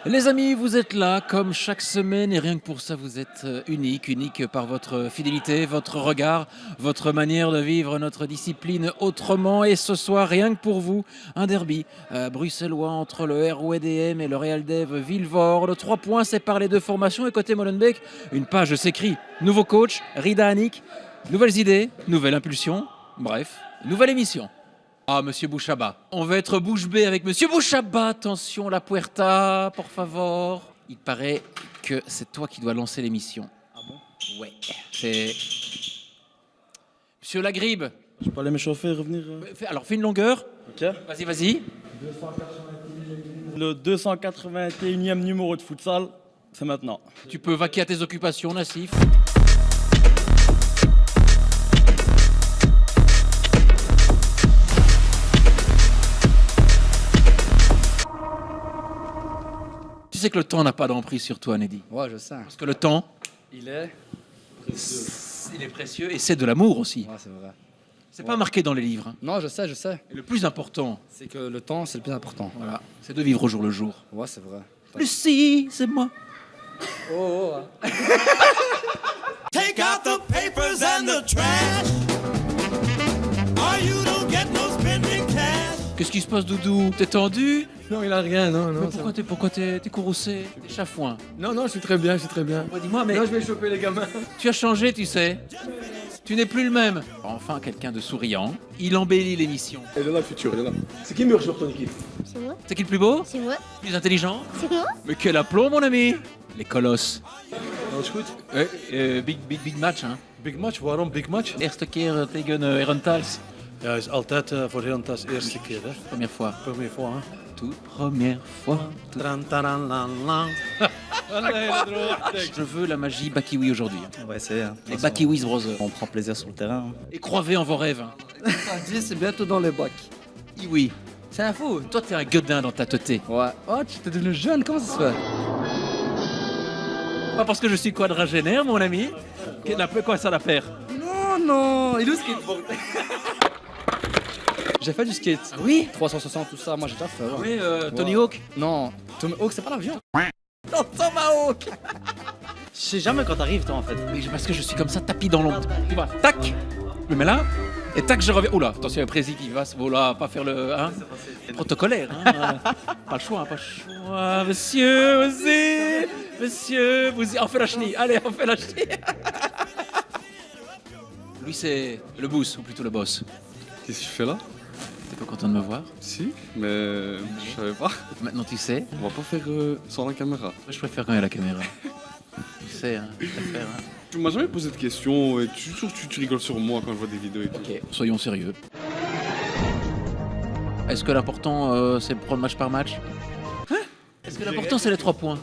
Les amis, vous êtes là comme chaque semaine et rien que pour ça, vous êtes unique par votre fidélité, votre regard, votre manière de vivre notre discipline autrement. Et ce soir, rien que pour vous, un derby bruxellois entre le RWDM et le Real Dev Villevorde. Le 3 points séparent les deux formations et côté Molenbeek, une page s'écrit. Nouveau coach, Rida Annick, nouvelles idées, nouvelle impulsion, bref, nouvelle émission. Ah, Monsieur Bouchaba. On va être bouche bée avec Monsieur Bouchaba. Attention, la puerta, por favor. Il paraît que c'est toi qui dois lancer l'émission. Ah bon? Ouais. C'est... Monsieur Lagribe. Je peux aller m'échauffer et revenir. Alors, fais une longueur. Ok. Vas-y. Le 281e numéro de futsal, c'est maintenant. Tu peux vaquer à tes occupations, Nassif. Tu sais que le temps n'a pas d'emprise sur toi, Neddy. Ouais, je sais. Parce que le temps, Il est. il est précieux et c'est de l'amour aussi. Ouais, c'est vrai. C'est pas marqué dans les livres. Hein. Non, je sais, je sais. Et le plus important, C'est que le temps, c'est le plus important. voilà, c'est de vivre au jour le jour. Ouais, c'est vrai. Lucie, c'est moi. Oh, Take out the papers and the trash. Or you don't get no spending cash. Qu'est-ce qui se passe, Doudou? T'es tendu? Non, il a rien, non, non. Mais pourquoi t'es courroucé? T'es chafouin? Non, non, je suis très bien, je suis très bien. Ouais, dis-moi, mais Non, je vais choper les gamins. tu as changé, tu sais. Tu n'es plus le même. Enfin, quelqu'un de souriant. Il embellit l'émission. Il est là le futur, il est là. C'est qui meilleur joueur de ton équipe? C'est moi, C'est qui le plus beau? c'est moi, Plus intelligent? c'est moi. Mais quel aplomb, mon ami! Les colosses. Alles goed? Big match, hein. Big match, waarom big match? Eerste keer tegen Herentals. Ja, is altijd voor Herentals eerste keer, hè? Première fois. Première fois, hein? Toute première fois. Je veux la magie Bakiwi aujourd'hui. on va essayer. Hein. Les Bakiwis Brothers. On prend plaisir sur le terrain. Hein. Et croyez en vos rêves. hein. C'est bientôt dans les bacs. Oui. C'est un fou. Toi, t'es un gueudin dans ta teuté. Ouais. Oh, tu t'es devenu jeune, comment ça se fait? Pas parce que je suis quadragénaire, mon ami. Quoi ça la perd? Non, il est où ce skateboard? J'ai fait du skate. Ah oui? 360, tout ça, moi j'ai déjà fait. Ouais. Oui, Tony Hawk. Non, Tom Hawk, c'est pas l'avion. Non, Tomahawk. Je sais jamais quand t'arrives, toi, en fait. Mais parce que je suis comme ça, tapis dans l'ombre. Tu vois, tac. Je me mets là. Et tac, je reviens. Oula, attention, il y a un président qui va. Voilà, pas faire le. Hein, protocolaire. Hein, pas le choix, pas le choix. Monsieur, vas-y. Monsieur, vous y. On fait la chenille. Allez, on fait la chenille. Lui, c'est le boss, ou plutôt le boss. Qu'est-ce que je fais là? T'es pas content de me voir? Si, mais je savais pas. Maintenant, tu sais. On va pas faire sans la caméra. Je préfère quand il y a la caméra. Tu sais, hein, je préfère. Hein. Tu m'as jamais posé de questions et tu rigoles sur moi quand je vois des vidéos et tout. Ok, soyons sérieux. Est-ce que l'important, c'est de prendre match par match? Hein? Est-ce que l'important, c'est les 3 points?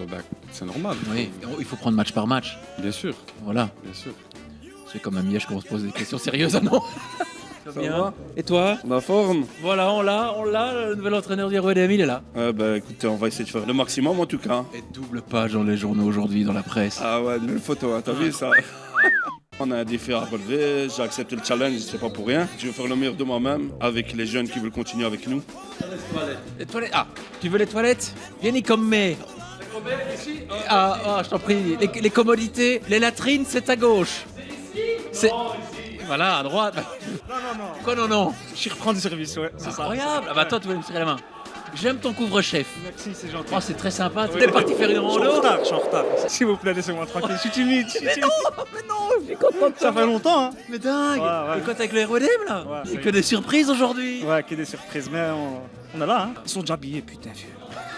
Bah, c'est normal. Oui, il faut prendre match par match. Bien sûr, Voilà. bien sûr. C'est comme un miège qu'on se pose des questions sérieuses, ah non? Ça bien. Et toi? La forme? Voilà, on l'a, le nouvel entraîneur du RWDM, il est là. Bah écoutez, on va essayer de faire le maximum en tout cas. Et double page dans les journaux aujourd'hui, dans la presse. Ah ouais, une belle photo, hein, t'as vu ça? On a un défi à relever, j'ai accepté le challenge, c'est pas pour rien. Je veux faire le meilleur de moi-même avec les jeunes qui veulent continuer avec nous. Les toilettes. Ah, tu veux les toilettes? Viens y comme mais. Ah, je t'en prie. Les commodités, les latrines, c'est à gauche. C'est... Voilà, à droite. Non. Quoi, non? Je reprends du service, ouais, c'est ça. Incroyable. Ah bah attends, tu vas me serrer la main. J'aime ton couvre-chef. Merci, c'est gentil. Oh, c'est très sympa. T'es parti faire une Je suis en rando? retard, je suis en retard. S'il vous plaît, laissez-moi tranquille. Je suis timide, Mais non, je suis content de Ça toi. fait longtemps, hein? Mais dingue. Ouais. Et quoi, t'es avec le RWDM là? Ouais, Il c'est- y a que des surprises aujourd'hui. Ouais, qu'il y ait des surprises, mais on est là, hein? Ils sont déjà habillés, putain, vieux.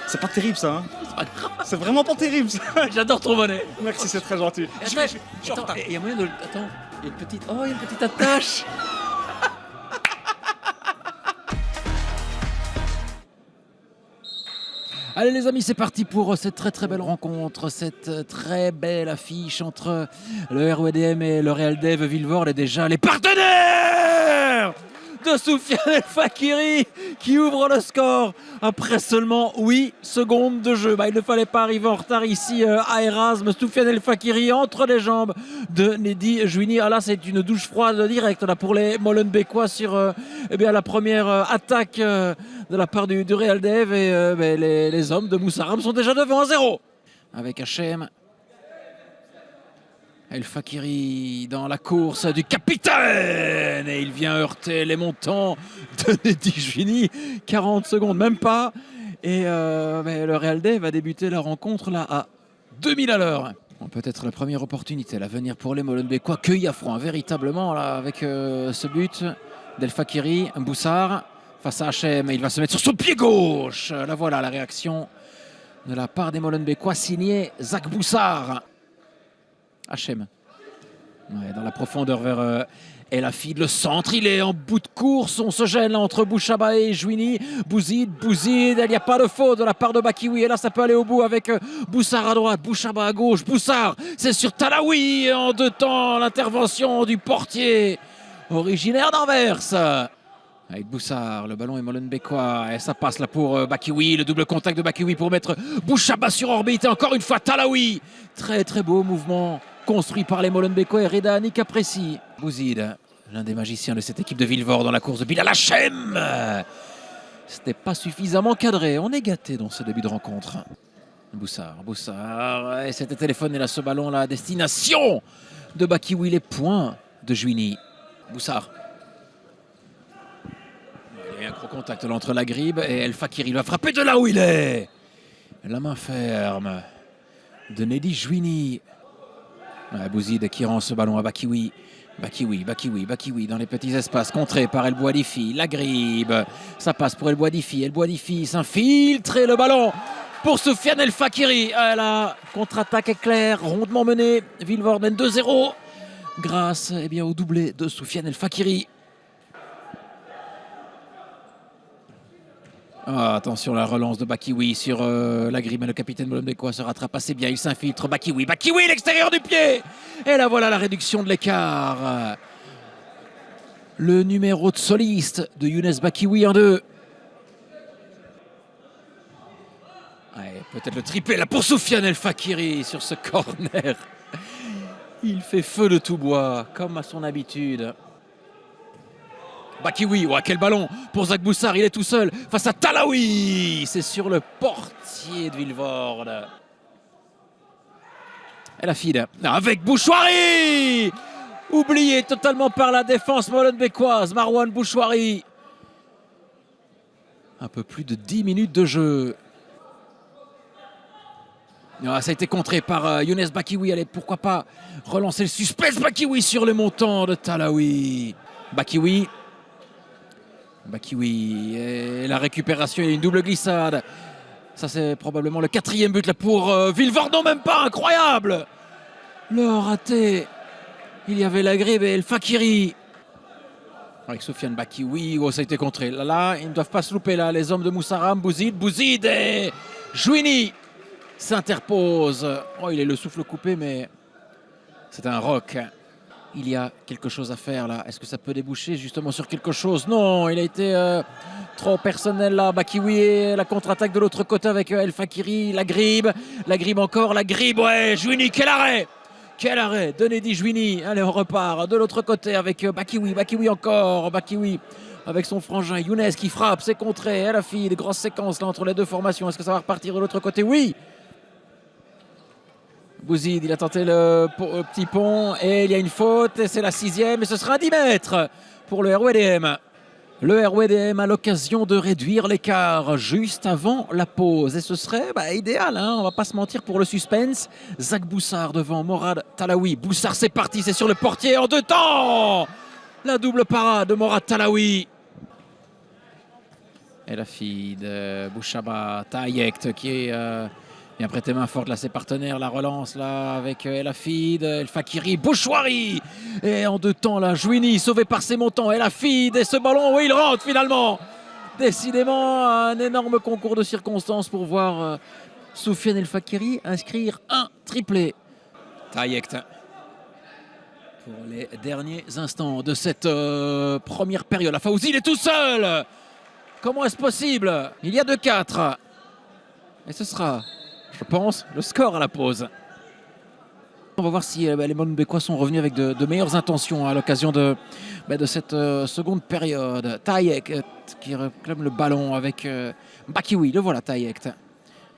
C'est pas terrible, ça, hein? C'est vraiment pas terrible, ça. J'adore ton bonnet. Merci, c'est très gentil. Je suis en Attends, retard. il y a moyen de... Attends, il y a une petite... Oh, il y a une petite attache. Allez les amis, c'est parti pour cette très belle rencontre, cette très belle affiche entre le RWDM et le Real Dev Villevorde et déjà les partenaires de Soufiane El Fakiri qui ouvre le score après seulement 8 secondes de jeu. Il ne fallait pas arriver en retard ici à Erasme. Soufiane El Fakiri entre les jambes de Nedi Jouini. Là, c'est une douche froide directe là, pour les Molenbeekois sur la première attaque de la part du Real Dev. Et les hommes de Moussaram sont déjà devant 1-0. Avec Hachem. El Fakiri dans la course du capitaine et il vient heurter les montants de Nedi Jouini. 40 secondes, même pas. Et le Real Dev va débuter la rencontre là à 2000 à l'heure. Peut-être la première opportunité à venir pour les Molenbeekois cueillis à froid véritablement là, avec ce but d'El Fakiri. Boussard face à Hachem, il va se mettre sur son pied gauche. Là voilà la réaction de la part des Molenbeekois signé Zach Boussard. Hachem. Dans la profondeur vers El Hafid, le centre, il est en bout de course. On se gêne là entre Bouchaba et Jouini. Bouzid, il n'y a pas de faute de la part de Bakiwi. Et là, ça peut aller au bout avec Boussard à droite, Bouchaba à gauche. Boussard, c'est sur Talaoui en 2 temps. L'intervention du portier originaire d'Anvers. Avec Boussard, le ballon est Molenbeekois et ça passe là pour Bakiwi, le double contact de Bakiwi pour mettre Bouchaba sur orbite et encore une fois Talaoui. Très très beau mouvement construit par les Molenbeekois et Reda Anik apprécie. Bouzid, l'un des magiciens de cette équipe de Villevorde dans la course de Bilal Hachem. C'était pas suffisamment cadré, on est gâté dans ce début de rencontre. Boussard, et c'était téléphoné là ce ballon là à destination de Bakiwi, les points de Jouini. Boussard. Il y a un gros contact là entre la gribe et El Fakiri. Il va frapper de là où il est. La main ferme de Nedi Jouini. Bouzid qui rend ce ballon à Bakiwi. Bakiwi dans les petits espaces, contré par El Bouadifi. La gribe, ça passe pour El Bouadifi. El Bouadifi s'infiltre et le ballon pour Soufiane El Fakiri. La contre-attaque éclair, rondement menée. Vilvoorden 2-0 grâce au doublé de Soufiane El Fakiri. Attention, la relance de Bakiwi sur la grime. Le capitaine Molenbeekois se rattrape assez bien. Il s'infiltre. Bakiwi, l'extérieur du pied. Et là, voilà la réduction de l'écart. Le numéro de soliste de Younes Bakiwi en 2. Peut-être le triplé là pour Soufiane El Fakiri sur ce corner. Il fait feu de tout bois, comme à son habitude. Bakiwi, quel ballon pour Zach Boussard, il est tout seul face à Talaoui. C'est sur le portier de Villevorde. El Hafid avec Bouchouari. Oublié totalement par la défense molenbeekoise. Marouane Bouchouari. Un peu plus de 10 minutes de jeu. Ça a été contré par Younes Bakiwi. Allez, pourquoi pas relancer le suspense. Bakiwi sur le montant de Talaoui. Bakiwi et la récupération, il y a une double glissade. Ça c'est probablement le 4e but là pour Villevorde, non même pas, incroyable. Le raté, il y avait la gribe et El Fakiri. Avec Soufiane Bakiwi, ça a été contré. Là, ils ne doivent pas se louper là, les hommes de Moussaram, Bouzid et Jouini s'interposent. Il est le souffle coupé, mais c'est un roc. Il y a quelque chose à faire là. Est-ce que ça peut déboucher justement sur quelque chose? Non, il a été trop personnel là. Bakiwi et la contre-attaque de l'autre côté avec El Fakiri. La gribe encore, Jouini, quel arrêt de Nedi Jouini. Allez, on repart de l'autre côté avec Bakiwi encore. Bakiwi avec son frangin Younes qui frappe, c'est contré. El Hafid, grosse séquence là entre les deux formations. Est-ce que ça va repartir de l'autre côté? Oui. Bouzid, il a tenté le petit pont et il y a une faute et c'est la 6e et ce sera 10 mètres pour le RWDM. Le RWDM a l'occasion de réduire l'écart juste avant la pause et ce serait idéal, on va pas se mentir pour le suspense. Zach Boussard devant Morad Talaoui. Boussard, c'est parti, c'est sur le portier en 2 temps. La double parade de Morad Talaoui. El Hafid, Bouchaba, Taïekt qui est bien prêté main forte là, ses partenaires, la relance là avec El Hafid, El Fakiri, Bouchouari. Et en 2 temps là, Jouini sauvé par ses montants, El Hafid et ce ballon, il rentre finalement. Décidément un énorme concours de circonstances pour voir Soufiane El Fakiri inscrire un triplé. Taïekt pour les derniers instants de cette première période. La Fawzi, il est tout seul. Comment est-ce possible? Il y a 2-4. Et ce sera, je pense, le score à la pause. On va voir si les Molenbeekois sont revenus avec de meilleures intentions à l'occasion de cette seconde période. Taïek qui réclame le ballon avec Bakiwi. Le voilà, Taïek.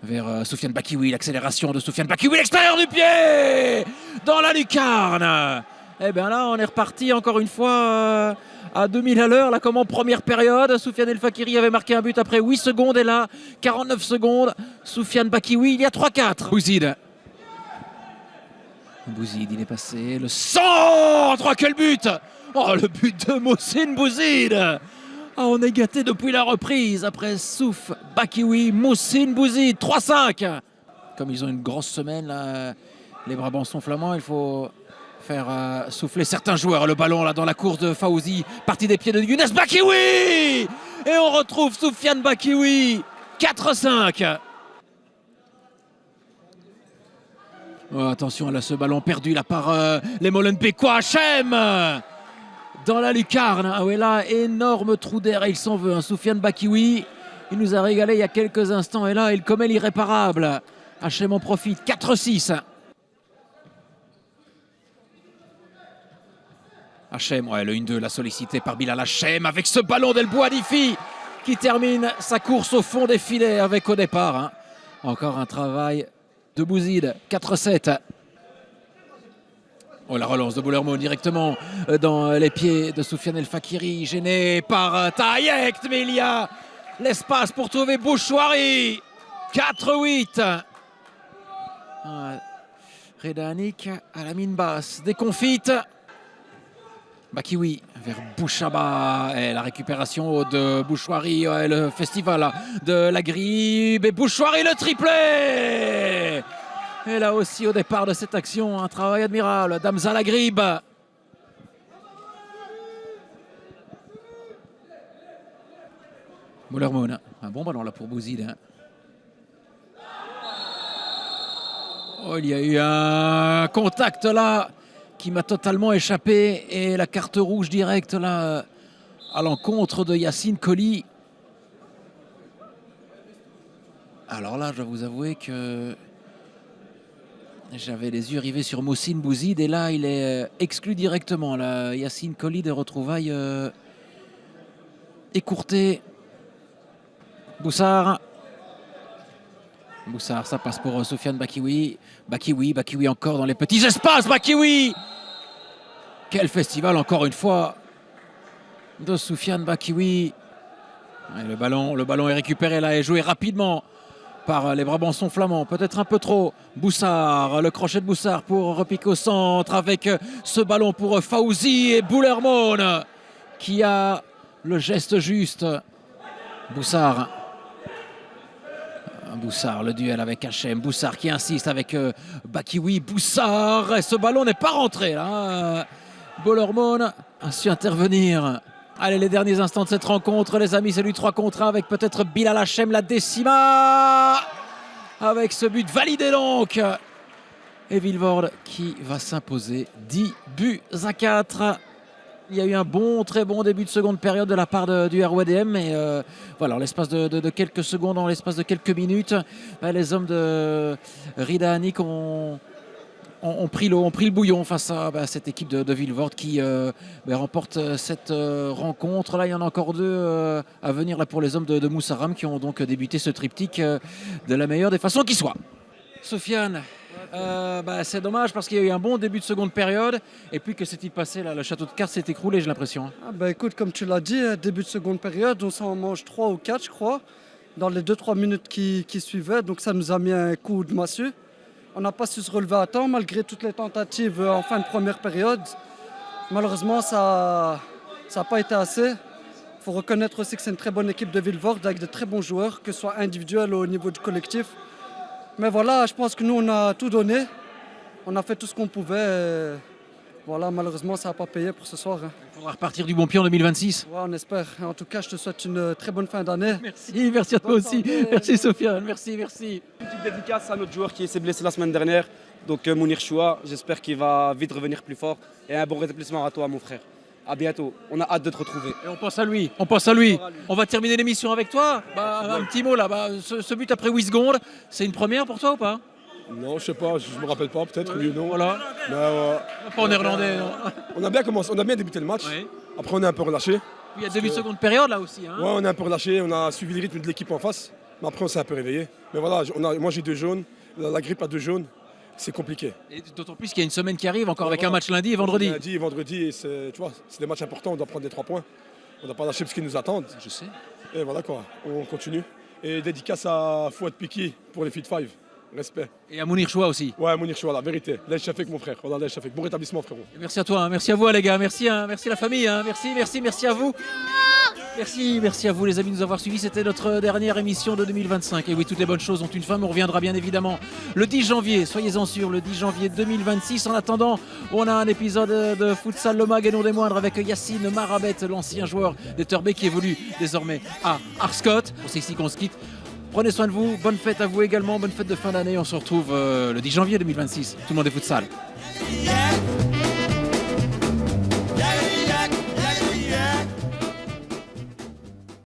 Vers Soufiane Bakiwi, l'accélération de Soufiane Bakiwi, l'extérieur du pied dans la lucarne. Et bien là, on est reparti encore une fois à 2000 à l'heure, là comme en première période. Soufiane El Fakiri avait marqué un but après 8 secondes et là, 49 secondes. Soufiane Bakiwi, il y a 3-4. Bouzid, il est passé, le centre, quel but! Oh, le but de Mohsin Bouzid! Oh, on est gâté depuis la reprise après Souf Bakiwi, Mohsin Bouzid, 3-5. Comme ils ont une grosse semaine, là, les Brabançons flamands, il faut faire souffler certains joueurs. Le ballon là dans la course de Fawzi, partie des pieds de Younes Bakiwi! Et on retrouve Soufiane Bakiwi, 4-5. Oh, attention là, ce ballon perdu là par les Molenbeekois. Hachem dans la lucarne. Ah ouais, là, énorme trou d'air et il s'en veut. Soufiane Bakiwi, il nous a régalé il y a quelques instants et là, il commet l'irréparable. Hachem en profite, 4-6. Hachem, ouais, le 1-2, la sollicité par Bilal Hachem avec ce ballon d'El Bouhadifi qui termine sa course au fond des filets avec au départ. Encore un travail de Bouzid, 4-7. Oh, la relance de Boulermo directement dans les pieds de Soufiane El Fakiri, gêné par Taïek, mais il y a l'espace pour trouver Bouchouari. 4-8. Reda Hanik à la mine basse, déconfite. Bakiwi vers Bouchaba et la récupération de Bouchouari, le festival de la Gribe et Bouchouari le triplé. Et là aussi au départ de cette action, un travail admirable d'Hamza Lagrib. Boulermoun, un bon ballon là pour Bouzid. Oh, il y a eu un contact là qui m'a totalement échappé et la carte rouge directe là à l'encontre de Yacine Colli. Alors là, je dois vous avouer que j'avais les yeux rivés sur Mohsin Bouzid et là, il est exclu directement. Là, Yacine Colli des retrouvailles écourtées. Boussard, ça passe pour Soufiane Bakiwi. Bakiwi encore dans les petits espaces. Bakiwi! Quel festival encore une fois de Soufiane Bakiwi. Et le ballon est récupéré là et joué rapidement par les Brabançons flamands. Peut-être un peu trop. Boussard, le crochet de Boussard pour repiquer au centre avec ce ballon pour Fawzi et Boulermoun qui a le geste juste. Boussard, le duel avec Hachem. Boussard qui insiste avec Bakiwi. Boussard, et ce ballon n'est pas rentré là. Boulermoun a su intervenir. Allez, les derniers instants de cette rencontre, les amis, c'est du 3 contre 1 avec peut-être Bilal Hachem, la décima. Avec ce but validé donc. Et Vilvoorde qui va s'imposer 10-4. Il y a eu un très bon début de seconde période de la part du RWDM. Mais voilà, en l'espace de quelques secondes, en l'espace de quelques minutes, les hommes de Reda Hanik ont pris le bouillon face à cette équipe de Vilvoorde qui remporte cette rencontre. Là, il y en a encore 2 à venir là, pour les hommes de Moussaram qui ont donc débuté ce triptyque de la meilleure des façons qui soit. Sofiane, c'est dommage parce qu'il y a eu un bon début de seconde période et puis que s'est-il passé là? Le château de cartes s'est écroulé, j'ai l'impression. Écoute, comme tu l'as dit, début de seconde période, on s'en mange 3 ou 4 je crois, dans les 2-3 minutes qui suivaient, donc ça nous a mis un coup de massue. On n'a pas su se relever à temps malgré toutes les tentatives en fin de première période. Malheureusement, ça n'a pas été assez. Il faut reconnaître aussi que c'est une très bonne équipe de Vilvoorde avec de très bons joueurs, que ce soit individuel ou au niveau du collectif. Mais voilà, je pense que nous, on a tout donné. On a fait tout ce qu'on pouvait. voilà, malheureusement, ça n'a pas payé pour ce soir. Hein. Il faudra repartir du bon pied en 2026. Ouais, on espère. En tout cas, je te souhaite une très bonne fin d'année. Merci à toi aussi. Merci Sofiane, merci. Une petite dédicace à notre joueur qui s'est blessé la semaine dernière, donc Mounir Choua. J'espère qu'il va vite revenir plus fort. Et un bon rétablissement à toi, mon frère. À bientôt. On a hâte de te retrouver. Et on pense à lui. On va terminer l'émission avec toi. Un petit mot là. Ce but après 8 secondes, c'est une première pour toi ou pas? Non, je sais pas, je me rappelle pas, peut-être, oui ou non. Voilà. Mais, Pas en néerlandais. Non. on a bien commencé, on a bien débuté le match. Ouais. Après, on est un peu relâché. Il y a demi-seconde période là aussi. Hein. Ouais, on est un peu relâché, on a suivi le rythme de l'équipe en face. Mais après, on s'est un peu réveillé. Mais voilà, moi j'ai 2 jaunes. La grippe a 2 jaunes. C'est compliqué. Et d'autant plus qu'il y a une semaine qui arrive, encore avec un match lundi et vendredi. Lundi et vendredi, et tu vois, c'est des matchs importants, on doit prendre des 3 points. On ne doit pas lâcher ce qu'ils nous attendent. Je sais. Et voilà quoi, on continue. Et dédicace à Fouad Piki pour les Fit 5. Respect. Et à Mounir Choua aussi. Ouais, Mounir Choua, la vérité. Lèche Shafek, mon frère. Voilà, Lèche Shafek. Bon rétablissement, frérot. Et merci à toi, merci à vous les gars, merci la famille, merci à vous. Merci à vous les amis de nous avoir suivis. C'était notre dernière émission de 2025. Et oui, toutes les bonnes choses ont une fin. On reviendra bien évidemment le 10 janvier. Soyez-en sûrs, le 10 janvier 2026. En attendant, on a un épisode de Futsal Le Mag et non des moindres avec Yacine Marabet, l'ancien joueur des Turbés qui évolue désormais à Arscott. C'est ici qu'on se quitte. Prenez soin de vous. Bonne fête à vous également. Bonne fête de fin d'année. On se retrouve le 10 janvier 2026. Tout le monde est futsal.